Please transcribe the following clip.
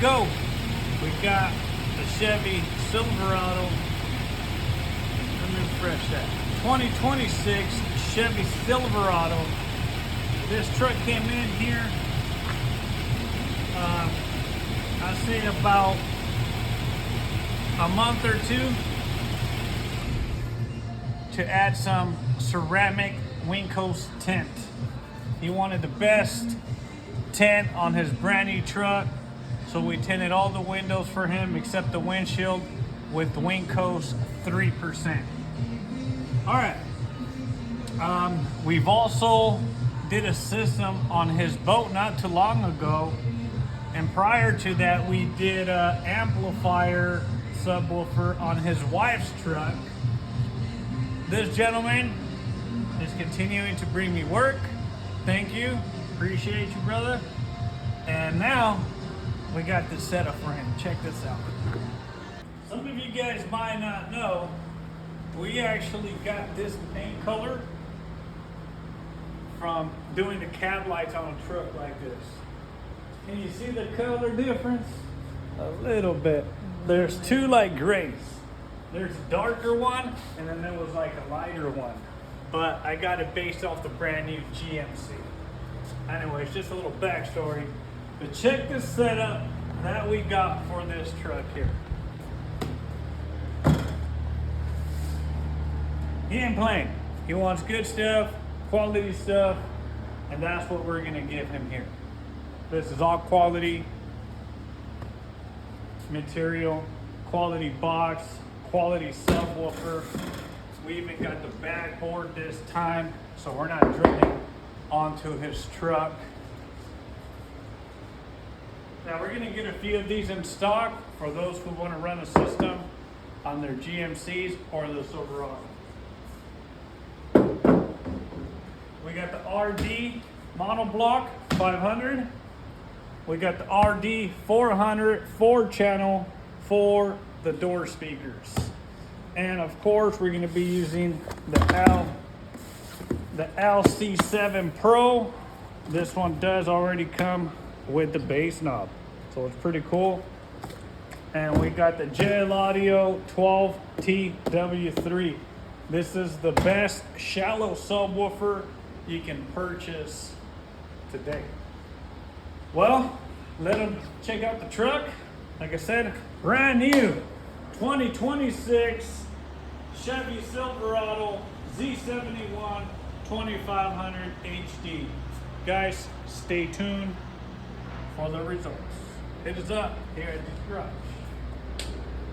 go. We got the Chevy Silverado. Let me refresh that. 2026 Chevy Silverado. This truck came in here, I'd say about a month or two, to add some ceramic wing coast tint. He wanted the best tint on his brand new truck, so we tinted all the windows for him except the windshield with wing coast 3%. All right. We've also did a system on his boat not too long ago, and prior to that we did an amplifier subwoofer on his wife's truck. This gentleman is continuing to bring me work. Thank you, appreciate you, brother. And now we got this set up for him. Check this out. Some of you guys might not know, we actually got this paint color from doing the cab lights on a truck like this. Can you see the color difference? A little bit. There's two like grays. There's a darker one, and then there was like a lighter one. But I got it based off the brand new GMC. Anyways, just a little backstory. But check this setup that we got for this truck here. He ain't playing. He wants good stuff, quality stuff, and that's what we're gonna give him here. This is all quality material, quality box, quality subwoofer. We even got the backboard this time, so we're not drilling onto his truck. Now we're gonna get a few of these in stock for those who wanna run a system on their GMCs or the Silverado. We got the RD monoblock 500. We got the RD 400 4-channel for the door speakers. And of course, we're gonna be using the LC7 Pro. This one does already come with the bass knob, so it's pretty cool. And we got the JL Audio 12TW3. This is the best shallow subwoofer you can purchase today. Well, let them check out the truck. Like I said, brand new 2026 Chevy Silverado Z71 2500 HD. Guys, stay tuned for the results. Hit us up here at the garage.